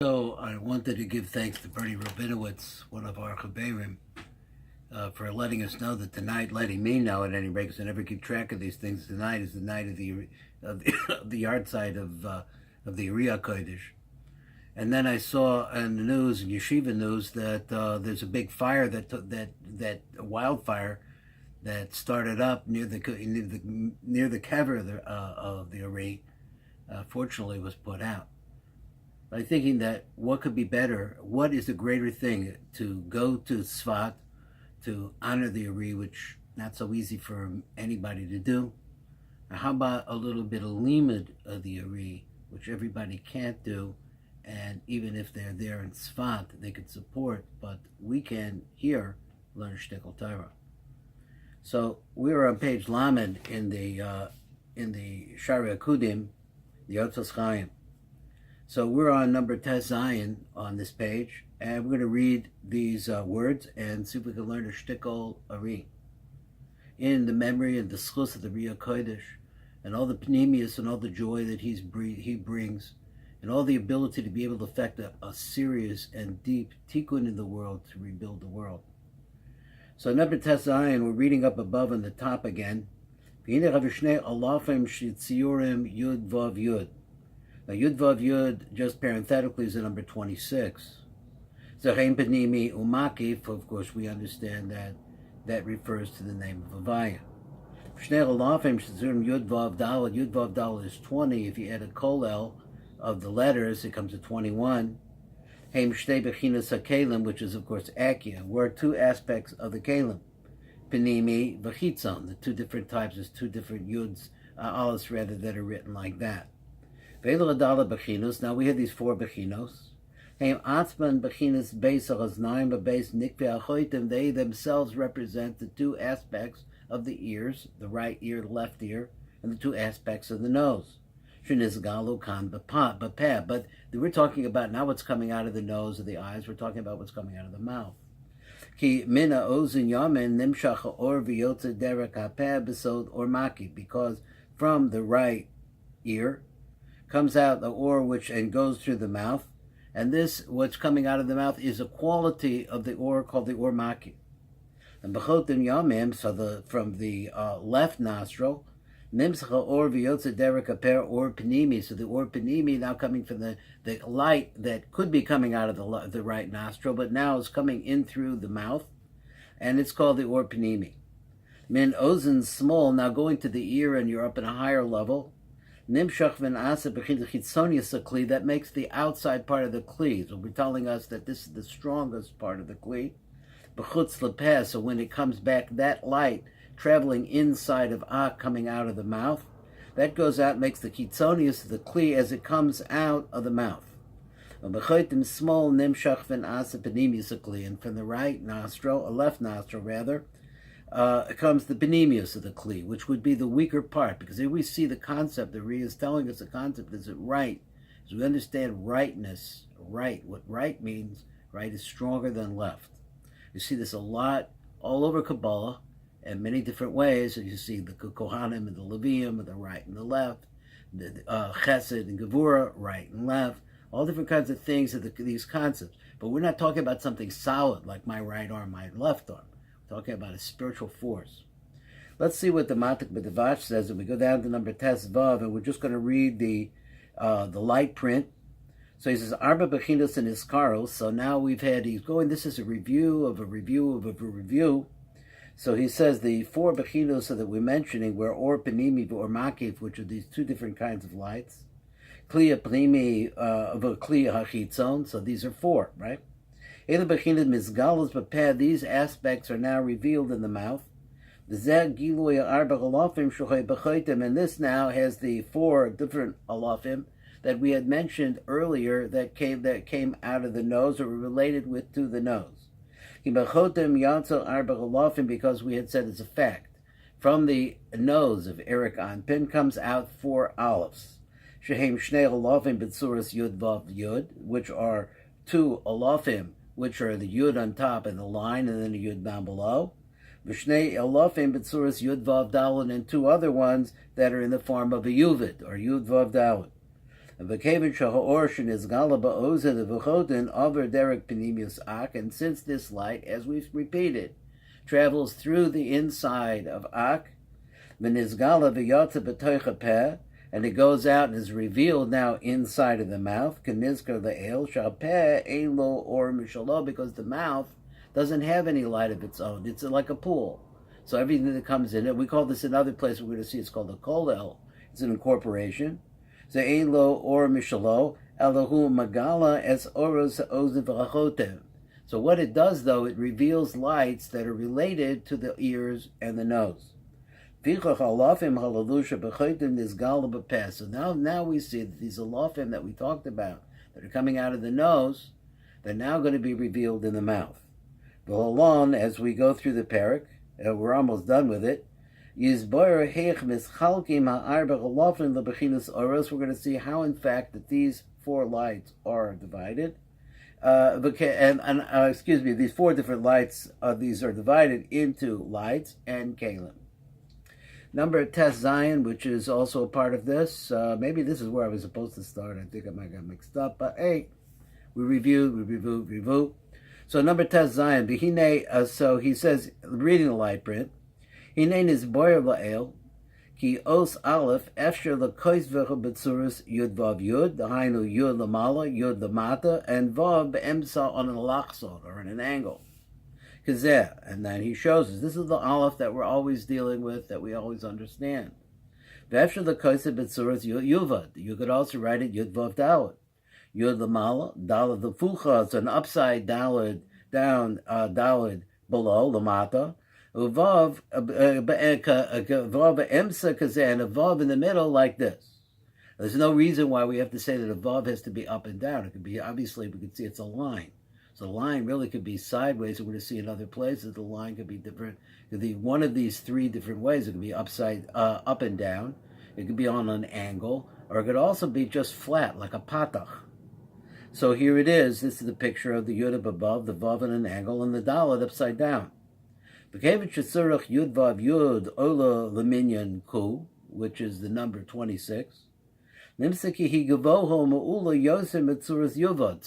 So I wanted to give thanks to Bernie Rabinowitz, one of our Chaverim, for letting us know that tonight, letting me know at any rate, because I never keep track of these things. Tonight is the night of the yard side of the Uriah Kodesh. And then I saw in the news, in Yeshiva news, that there's a big fire that wildfire that started up near the kever of the Uri. Fortunately, was put out. By thinking that what could be better, what is a greater thing to go to Tzfat to honor the Uri, which not so easy for anybody to do. How about a little bit of limud of the Uri, which everybody can't do, and even if they're there in Tzfat, they could support, but we can here learn a shtickle Torah. So we were on page Lamed in the Shaar Haakudim, the HACHAIM. So we're on number T.K.E on this page, and we're going to read these words and see if we can learn a shtickle Ari. In the memory and the schus of the Uriah Kodesh, and all the pneumius and all the joy that he brings, and all the ability to be able to affect a serious and deep tikkun in the world to rebuild the world. So number T.K.E, we're reading up above on the top again. Now, Yud Vav Yud, just parenthetically, is a number 26. CHAIM Panimi Umakif, of course, we understand that refers to the name of Avaya. Yud Vav Dal is 20. If you add a kolel of the letters, it comes to 21. Heim Shtei Bechinas HaKelim, which is, of course, Akia. We're two aspects of the Kelim. Panimi Vachitzon, the two different types, there's two different Yuds, Aleph rather, that are written like that. Now we have these four bechinos. They themselves represent the two aspects of the ears, the right ear, the left ear, and the two aspects of the nose. But we're talking about not what's coming out of the nose or the eyes, we're talking about what's coming out of the mouth. Because from the right ear comes out the or which and goes through the mouth, and this what's coming out of the mouth is a quality of the or called the or maki. And b'chotim yamim, so from the left nostril, nimscha or v'yotze derek aper or panimi. So the or panimi now coming from the light that could be coming out of the right nostril, but now is coming in through the mouth, and it's called the or panimi. Min ozen small, now going to the ear, and you're up in a higher level. That makes the outside part of the kli. So we're telling us that this is the strongest part of the kli. So when it comes back, that light traveling inside of coming out of the mouth, that goes out, makes the chitzonius of the kli as it comes out of the mouth. And from the right nostril, a left nostril rather, comes the benemius of the kli, which would be the weaker part, because here we see the concept. The Ri is telling us the concept is it right, as we understand rightness, right. What right means, right is stronger than left. You see this a lot all over Kabbalah in many different ways. And you see the Kohanim and the Levium, and the right and the left, the Chesed and Gevurah, right and left, all different kinds of things of these concepts. But we're not talking about something solid like my right arm, my left arm. Talking about a spiritual force. Let's see what the Matik B'Devash says. And we go down to number Tes Vav, and we're just going to read the light print. So he says Arba Bechinos and Iskaros. So now he's going. This is a review of a review of a review. So he says the four Bechinos that we're mentioning were Or Panimi or Makif, which are these two different kinds of lights. Kliya Panimi of a Kliya Hachitzon. So these are four, right? These aspects are now revealed in the mouth. And this now has the four different alafim that we had mentioned earlier that came out of the nose or were related to the nose. Because we had said it's a fact. From the nose of Eric Anpin comes out four olives, which are two alafim, which are the yud on top and the line, and then the yud down below. V'shnei elofim b'tzuras yud vav dalin, and two other ones that are in the form of a yuvid, or yud vav dalin. And since this light, as we've repeated, travels through the inside of Ak, and it goes out and is revealed now inside of the mouth, because the mouth doesn't have any light of its own. It's like a pool. So everything that comes in it, we call this another place we're going to see, it's called a kolel. It's an incorporation. So Elo or Mishalo, Elahu Magala es Oros Ozen V'Achotem. So what it does, though, it reveals lights that are related to the ears and the nose. So now we see that these alafim that we talked about, that are coming out of the nose, they're now going to be revealed in the mouth. As we go through the Perek, we're almost done with it, we're going to see how, in fact, that these four lights are divided. These four different lights, these are divided into lights and kalim. Number Tes Zion, which is also a part of this. Maybe this is where I was supposed to start. I think I might got mixed up. But hey, we review. So number Tes Zion, so he says, reading the light print, Hinein is boyer la'el, ki os aleph, efsher l'kois v'cho b'tzuris yud vav yud, dahainu yud lamala, yud lamata, and vav be'emsa on an alachsot, or in an angle. Kazeh, and then he shows us, this is the aleph that we're always dealing with, that we always understand. V'efsher l'kois b'tzuris yuvad, you could also write it yud vav dalad. Yud lamala, dalad l'fucha, it's an upside dalad, down dalad below, lamata, Vav emsa kazeh, and a vav in the middle like this. There's no reason why we have to say that a vav has to be up and down. It could be, obviously, we can see it's a line. So the line really could be sideways. We're going to see in other places the line could be different. It could be one of these three different ways. It could be up and down. It could be on an angle, or it could also be just flat, like a patach. So here it is. This is the picture of the yud up above, the vav in an angle, and the dalad upside down. Yud Vav Yud Ola Leminyan Ku, which is the number 26. So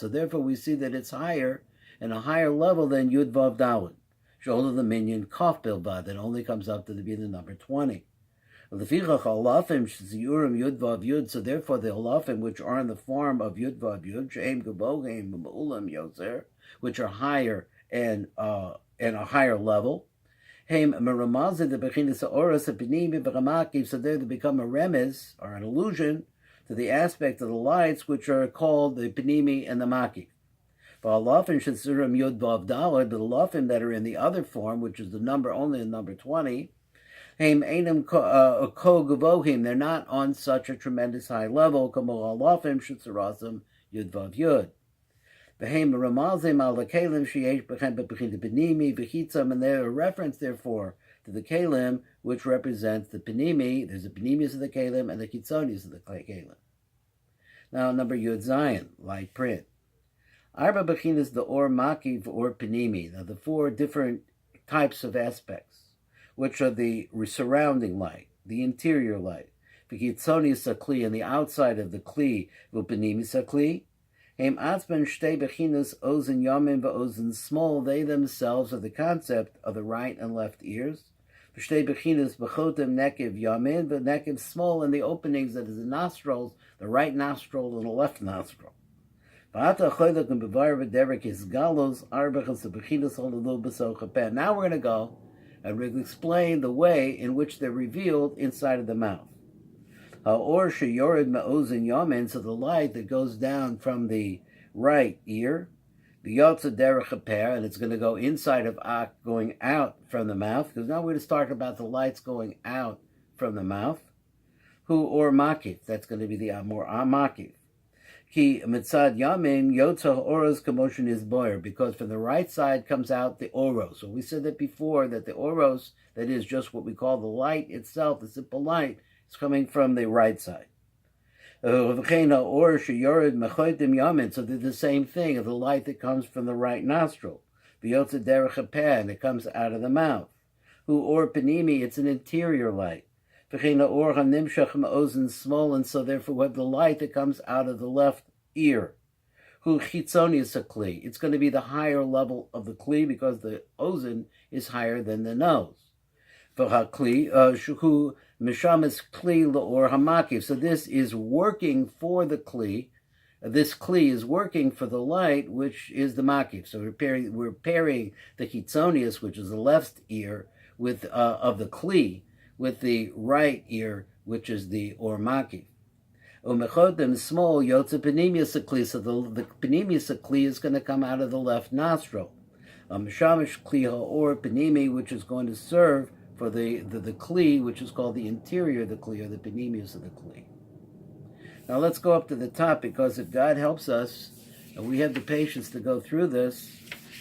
therefore we see that it's higher, and a higher level than Yud Vav Dalad. Shola Leminyan Kof Bilvad, that only comes up to be the number 20. So therefore the alafim which are in the form of Yud Vav Yud, She'em Gavohim Ma'ulam Yoser, which are higher and a higher level, so there they become a remez, or an allusion, to the aspect of the lights which are called the Panimi and the Makif. The lafim that are in the other form, which is the number, only the number 20, they're not on such a tremendous high level, and they're a reference, therefore, to the kalim, which represents the panimi. There's the panimis of the kalim and the kitzonis of the kalim. Now, number Yud Zion, light print. Arba bechinas the or makiv or panimi. Now, the four different types of aspects, which are the surrounding light, the interior light, the kitzonis sakli, and the outside of the kli, the panimi sakli. Atzman shtei bechinas ozen yamin va'ozen small. They themselves are the concept of the right and left ears. Shtei bechinas bechotem nekev yamin v'nekev small, in the openings that is the nostrils, the right nostril and the left nostril. Now we're going to go and we're going to explain the way in which they're revealed inside of the mouth. So the light that goes down from the right ear, the yotza derech haper, and it's going to go inside of Ak, going out from the mouth, because now we're going to start about the lights going out from the mouth. Hu or makif, that's going to be the more makif. Ki mitzad yamin yotza oros commotion is boyer, because from the right side comes out the oros. So we said that before, that the oros, that is just what we call the light itself, the simple light, it's coming from the right side. So they're the same thing, of the light that comes from the right nostril. And it comes out of the mouth. Or panimi, it's an interior light. V'chein ha'or ha'nimshach ma'ozen small, and so therefore we have the light that comes out of the left ear. Hu chitzonius kli. It's going to be the higher level of the kli because the ozen is higher than the nose. V'hakli shu mishamis kli la'or hamakiv. So this is working for the kli. This kli is working for the light, which is the makiv. So we're pairing the chitzonius, which is the left ear, with of the kli, with the right ear, which is the or makiv. Umechodim small yotze penimius kli. So the penimius kli is going to come out of the left nostril. Mishamish kli ha'or penimi, which is going to serve for the kli, which is called the interior of the kli, or the penimius of the kli. Now let's go up to the top, because if God helps us, and we have the patience to go through this,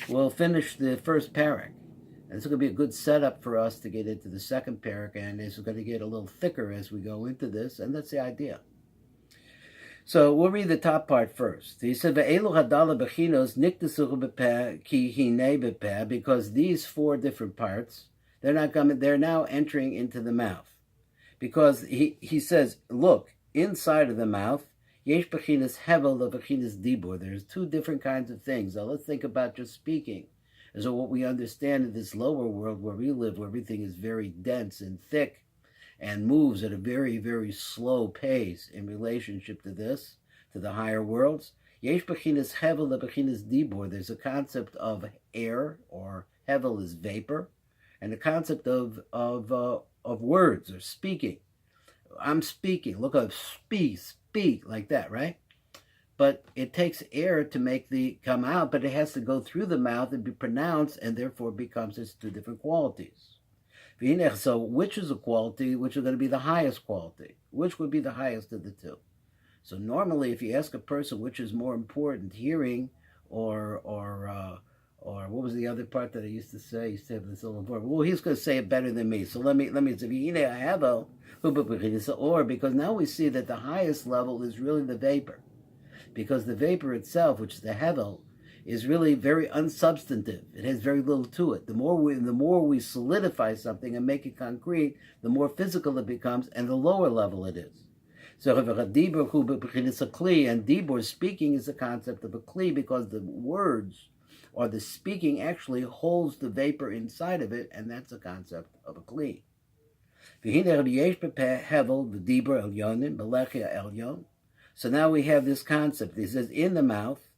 we'll finish the first Perek. And it's going to be a good setup for us to get into the second Perek, and it's going to get a little thicker as we go into this, and that's the idea. So we'll read the top part first. He said, because these four different parts, they're now entering into the mouth. Because he says, look, inside of the mouth, yesh bechinas hevel of bechinas dibur. There's two different kinds of things. Now let's think about just speaking. And so what we understand in this lower world where we live, where everything is very dense and thick and moves at a very, very slow pace in relationship to this, to the higher worlds. Yesh bechinas hevel of bechinas dibur. There's a concept of air, or hevel is vapor, and a concept of words or speaking. I'm speaking. Look up, speak like that, right? But it takes air to make the come out, but it has to go through the mouth and be pronounced, and therefore becomes its two different qualities. So which is a quality which is going to be the highest quality? Which would be the highest of the two? So normally, if you ask a person which is more important, hearing or what was the other part that I used to say? I used to have this little important. Well, he's going to say it better than me. So let me say, or, because now we see that the highest level is really the vapor, because the vapor itself, which is the hevel, is really very unsubstantive. It has very little to it. The more we solidify something and make it concrete, the more physical it becomes, and the lower level it is. So and dibur, speaking, is the concept of a kli, because the words or the speaking actually holds the vapor inside of it, and that's the concept of a kli. So now we have this concept. He says, in the mouth,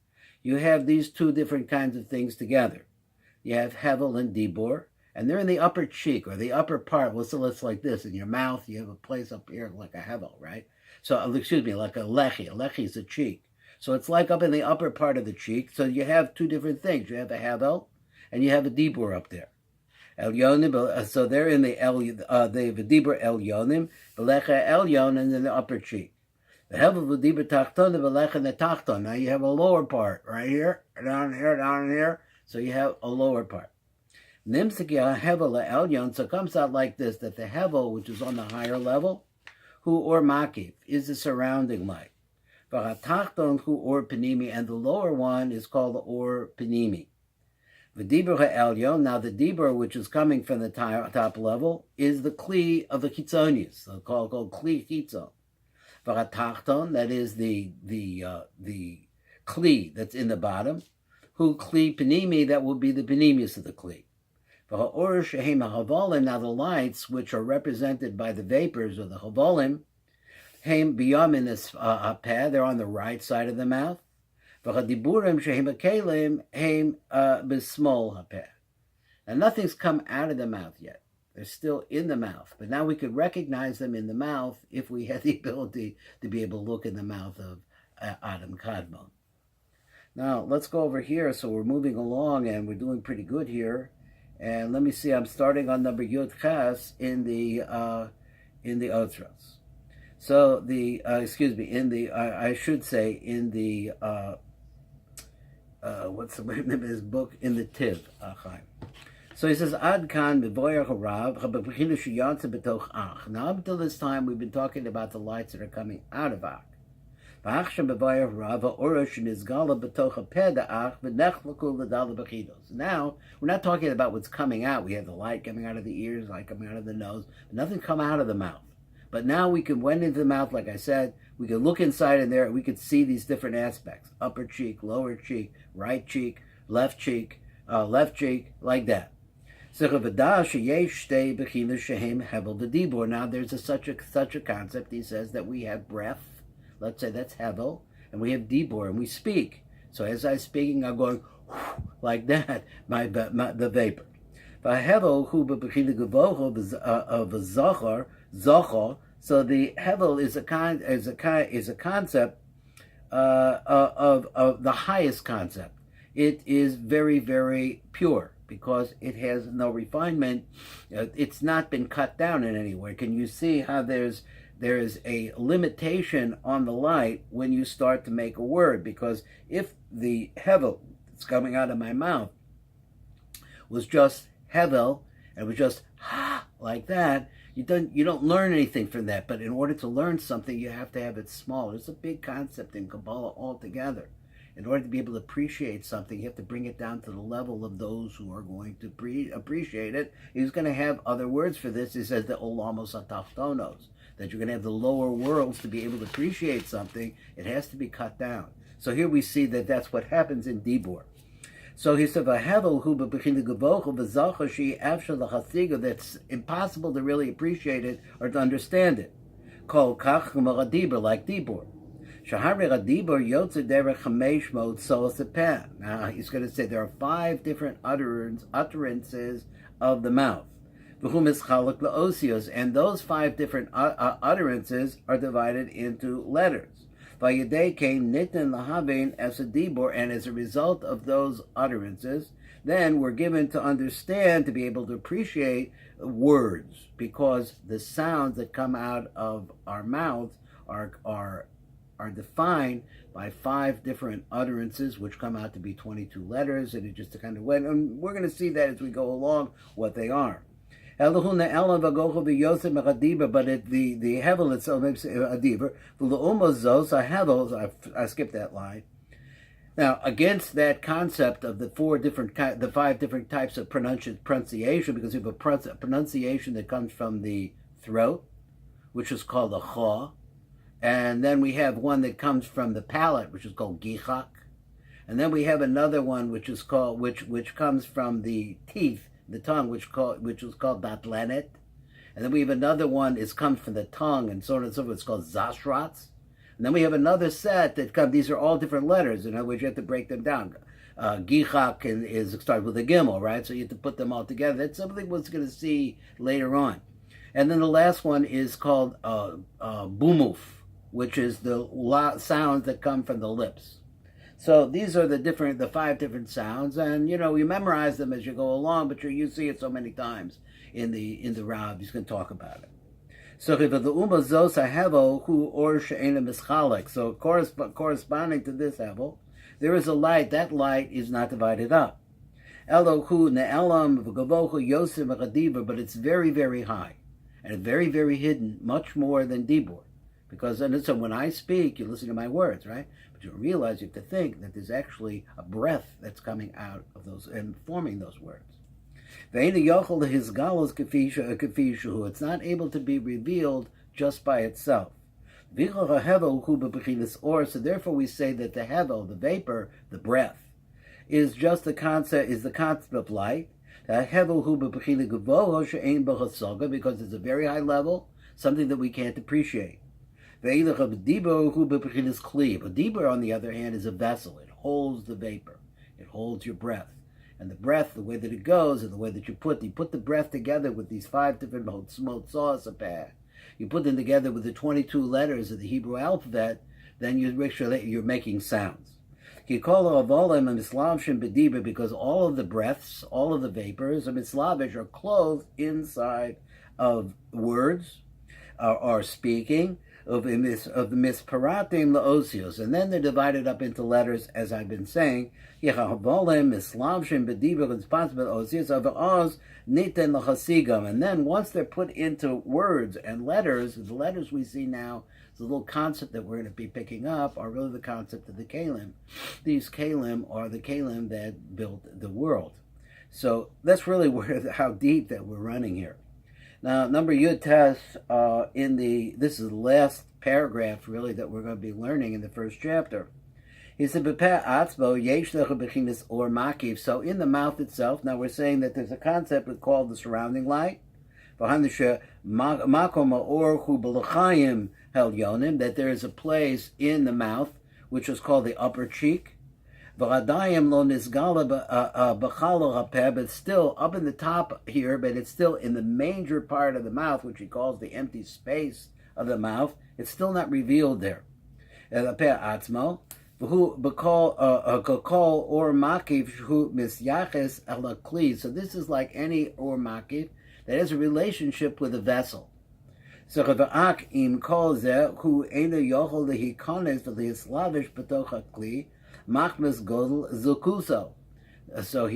you have these two different kinds of things together. You have hevel and dibur, and they're in the upper cheek, or the upper part. Well, so it's like this. In your mouth, you have a place up here like a hevel, right? So, excuse me, like a lechi. A lechi is a cheek. So it's like up in the upper part of the cheek. So you have two different things. You have a hevel, and you have a dibur up there. Elyonim, so they're in the they have a dibur elyonim, belecha elyon, and in the upper cheek. The hevel v'dibur tachton, the belecha in the tachton. Now you have a lower part right here, down here. So you have a lower part. Nimsiki hevel elyon. So it comes out like this: that the hevel, which is on the higher level, who or makiv, is the surrounding light. V'hatachton hu or penimi, and the lower one is called the or penimi. V'dibur ha'elyon, now the dibur, which is coming from the top level, is the kli of the chitzonius, so called kli chitzon. V'hatachton, that is the kli that's in the bottom. Hu kli penimi, that will be the penimius of the kli. V'ha'or shehem ha'havolim, now the lights, which are represented by the vapors, or the havolim, heim biyamin ha'peh, they're on the right side of the mouth. V'chadiburim shehem ha'kelim heim b'smol ha'peh. And nothing's come out of the mouth yet. They're still in the mouth. But now we could recognize them in the mouth if we had the ability to be able to look in the mouth of Adam Kadmon. Now, let's go over here. So we're moving along, and we're doing pretty good here. And let me see, I'm starting on number Yud Chas in the OTZROT. So I should say in the, what's the name of his book? In the Tiv, HACHAIM. So he says, Ad kan bevoyer harav, habachinu shiyatze betoch ach. Now, up until this time, we've been talking about the lights that are coming out of ach. V'achshem bevoyer harav, ha'orosh nizgala betoch ha'peh ach, v'nechlaku l'dal bechinos. Now, we're not talking about what's coming out. We have the light coming out of the ears, light coming out of the nose, but nothing come out of the mouth. But now we can went into the mouth, like I said, we can look inside in there and we could see these different aspects. Upper cheek, lower cheek, right cheek, left cheek, like that. Now there's such a concept, he says, that we have breath, let's say that's hevel, and we have dibor, and we speak. So as I'm speaking, I'm going like that, the vapor. So the hevel is a concept of the highest concept. It is very, very pure because it has no refinement. It's not been cut down in any way. Can you see how there's a limitation on the light when you start to make a word? Because if the hevel that's coming out of my mouth was just hevel and it was just ha like that, you don't learn anything from that. But in order to learn something, you have to have it small. It's a big concept in Kabbalah altogether. In order to be able to appreciate something, you have to bring it down to the level of those who are going to appreciate it. He's going to have other words for this. He says the olamos atachtonos, that you're going to have the lower worlds to be able to appreciate something. It has to be cut down. So here we see that that's what happens in Dibur. So he said, that's impossible to really appreciate it or to understand it. Kol kach like Dibur. Now he's going to say there are 5 different utterances of the mouth. And those 5 different utterances are divided into letters. And as a result of those utterances, then we're given to understand, to be able to appreciate words, because the sounds that come out of our mouths are defined by 5 different utterances, which come out to be 22 letters, and it just kind of went, and we're going to see that as we go along, what they are. But the hevel itself, I skipped that line. Now, against that concept of the 5 different types of pronunciation, because you have a pronunciation that comes from the throat, which is called a cha, and then we have one that comes from the palate, which is called gichak, and then we have another one which is called which comes from the teeth, the tongue, which is called datlenet, and then we have another one comes from the tongue, and so on and so forth. It's called zashrats, and then we have another set that come. These are all different letters. In other words, you have to break them down. Gichak starts with a gimel, right? So you have to put them all together. That's something we're going to see later on. And then the last one is called bumuf, which is the sounds that come from the lips. So these are the 5 different sounds, and you memorize them as you go along, but you see it so many times in the Rav. He's going to talk about it. So so corresponding to this hevel, there is a light. That light is not divided up. But it's very, very high and very, very hidden, much more than Dibur. Because so when I speak, you listen to my words, right? But you realize, you have to think that there's actually a breath that's coming out of those and forming those words. It's not able to be revealed just by itself. So therefore we say that the hevel, the vapor, the breath, is the concept of light. Because it's a very high level, something that we can't appreciate. But dibur, on the other hand, is a vessel. It holds the vapor. It holds your breath. And the breath, the way that it goes, and the way that you put the breath together with these 5 different motzos, you put them together with the 22 letters of the Hebrew alphabet, then you make sure that you're making sounds. Because all of the breaths, all of the vapors of mislavish are clothed inside of words, or speaking, of the misparatim laosios, and then they're divided up into letters, as I've been saying. And then once they're put into words and letters, the letters we see now, the little concept that we're going to be picking up, are really the concept of the Kalim. These Kalim are the Kalim that built the world. So that's really how deep that we're running here. Now, number Yud test this is the last paragraph really that we're going to be learning in the first chapter. He said, or makiv. So in the mouth itself, now we're saying that there's a concept we call the surrounding light. That there is a place in the mouth which is called the upper cheek. But still up in the top here, but it's still in the major part of the mouth, which he calls the empty space of the mouth. It's still not revealed there. So this is like any or makif that has a relationship with a vessel. So he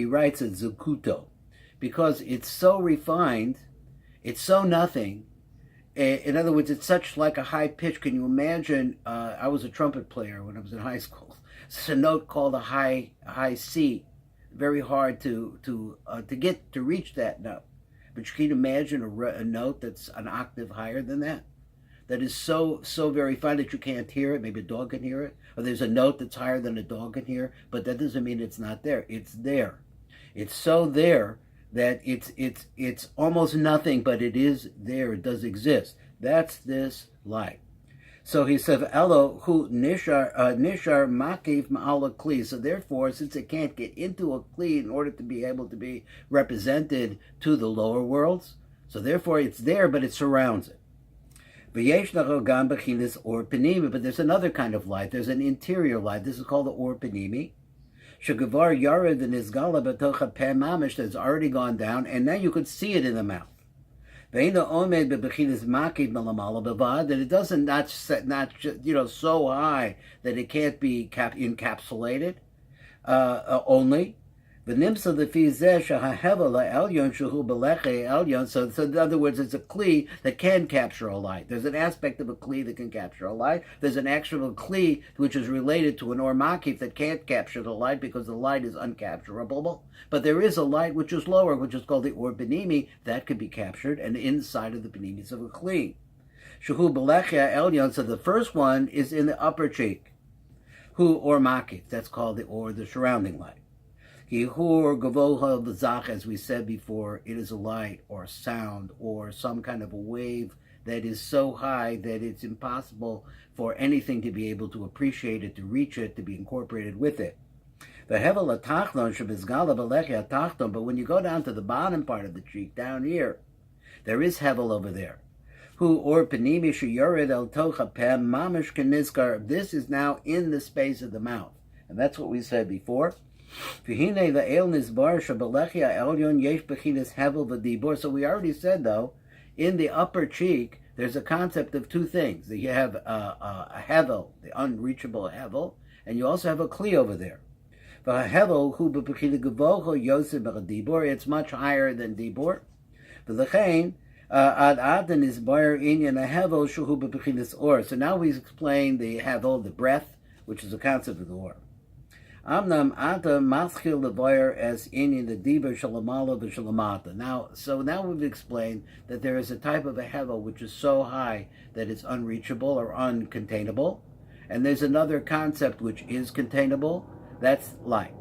writes it zukuto, because it's so refined, it's so nothing. In other words, it's such like a high pitch. Can you imagine? I was a trumpet player when I was in high school. It's a note called a high C. Very hard to reach that note. But you can imagine a note that's an octave higher than that. That is so very fine that you can't hear it. Maybe a dog can hear it. Or there's a note that's higher than a dog can hear. But that doesn't mean it's not there. It's there. It's so there that it's almost nothing, but it is there. It does exist. That's this light. So he said, "Elo hu nishar makif ma'ala kli." So therefore, since it can't get into a kli in order to be able to be represented to the lower worlds, so therefore it's there, but it surrounds it. But there's another kind of light. There's an interior light. This is called the or panimi. Shagavar yared and izgala b'tocha peh mamish, that's already gone down, and now you could see it in the mouth. That it doesn't not so high that it can't be encapsulated only. So in other words, it's a kli that can capture a light. There's an aspect of a kli that can capture a light. There's an actual kli which is related to an or makif that can't capture the light because the light is uncapturable. But there is a light which is lower, which is called the or benimi, that could be captured, and inside of the benimis of a kli. Shehu belechia elyon. So the first one is in the upper cheek. Hu or makif. That's called the surrounding light. As we said before, it is a light or sound or some kind of a wave that is so high that it's impossible for anything to be able to appreciate it, to reach it, to be incorporated with it. But when you go down to the bottom part of the cheek, down here, there is hevel over there. This is now in the space of the mouth. And that's what we said before. So we already said, though, in the upper cheek, there's a concept of two things. You have a hevel, the unreachable hevel, and you also have a kli over there. It's much higher than dibor. So now we explain the hevel, the breath, which is a concept of the or. Amnam ata maschil levoyer as in the diber shalamala v'shalamata. Now we've explained that there is a type of a hevel which is so high that it's unreachable or uncontainable, and there's another concept which is containable. That's light.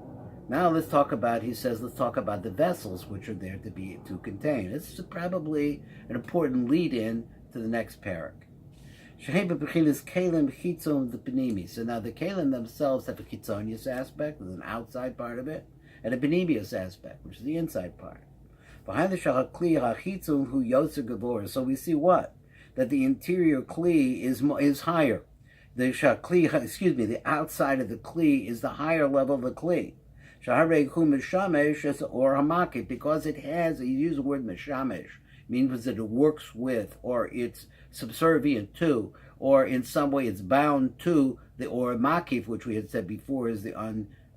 Now let's talk about the vessels which are there to contain. This is probably an important lead-in to the next Perek. So now the kelim themselves have a chitzonius aspect, there's an outside part of it, and a benimius aspect, which is the inside part. Behind the shachakli hachitzon hu yotzer gavor. So we see what? That the interior kli is higher. The outside of the kli is the higher level of the kli. Shahareg hu mishamesh or hamakit, because it has, you use the word mishamesh, means that it works with, or it's subservient to, or in some way it's bound to the or makif, which we had said before is the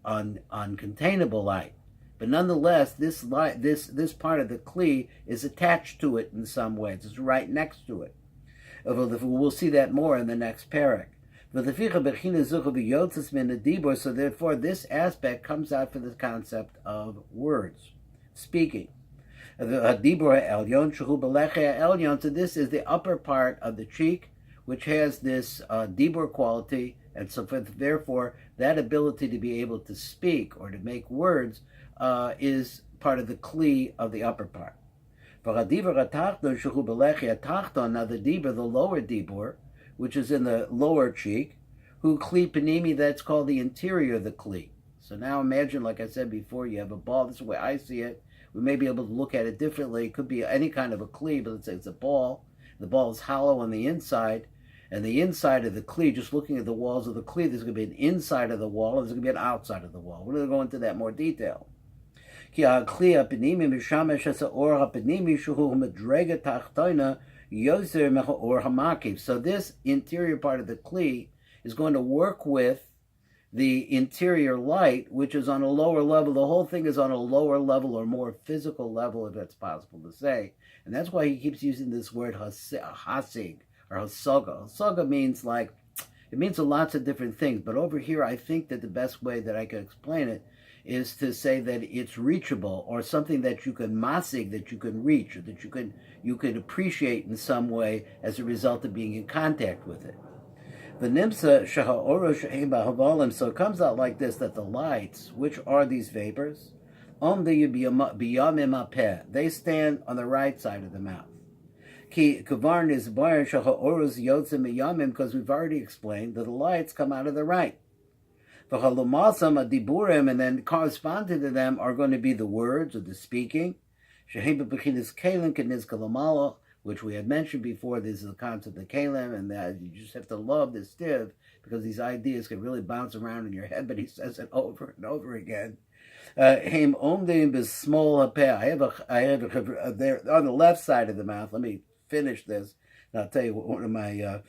uncontainable light. But nonetheless, this light, this part of the kli is attached to it in some way. It's right next to it. We'll see that more in the next Perek. So therefore, this aspect comes out for the concept of words, speaking. Dibur elyon shehu beleche elyon. So this is the upper part of the cheek, which has this dibur quality, and so therefore that ability to be able to speak or to make words is part of the kli of the upper part. Now the dibur, the lower dibur, which is in the lower cheek, who kli panimi, that's called the interior of the kli. So now imagine, like I said before, you have a ball. This is the way I see it. We may be able to look at it differently. It could be any kind of a kli, but let's say it's a ball. The ball is hollow on the inside, and the inside of the kli, just looking at the walls of the kli, there's going to be an inside of the wall, and there's going to be an outside of the wall. We're going to go into that more detail. So this interior part of the kli is going to work with the interior light, which is on a lower level. The whole thing is on a lower level or more physical level, if that's possible to say. And that's why he keeps using this word hasig or hasaga. Hasaga means it means lots of different things. But over here, I think that the best way that I can explain it is to say that it's reachable, or something that you can masig, that you can reach, or that you can appreciate in some way as a result of being in contact with it. The nimsa shaha'oro, so it comes out like this, that the lights, which are these vapors, they stand on the right side of the mouth. Because we've already explained that the lights come out of the right. And then corresponding to them are going to be the words or the speaking, which we had mentioned before. This is the concept of kelim, and that you just have to love this tiv, because these ideas can really bounce around in your head, but he says it over and over again. I have a there on the left side of the mouth. Let me finish this, and I'll tell you what one of my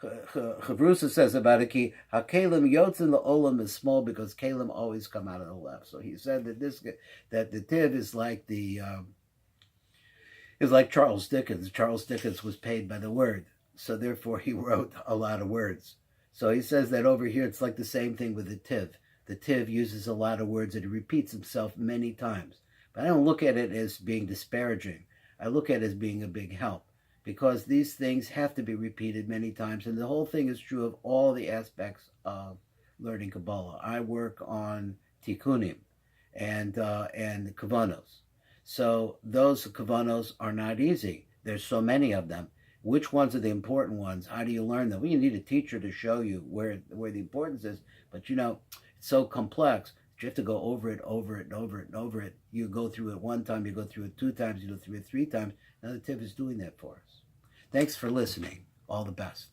Chavrusa says about it. HaKelim yotzin la'olam is small because kelim always come out of the left. So he said that that the tiv is like Charles Dickens. Charles Dickens was paid by the word, so therefore he wrote a lot of words. So he says that over here it's like the same thing with the tiv. The tiv uses a lot of words and it repeats himself many times. But I don't look at it as being disparaging. I look at it as being a big help, because these things have to be repeated many times, and the whole thing is true of all the aspects of learning Kabbalah. I work on tikkunim and kavanos. So those kavanos are not easy. There's so many of them. Which ones are the important ones? How do you learn them? Well, you need a teacher to show you where the importance is. But it's so complex. You have to go over it. You go through it one time, you go through it 2 times, you go through it 3 times. Now the tip is doing that for us. Thanks for listening. All the best.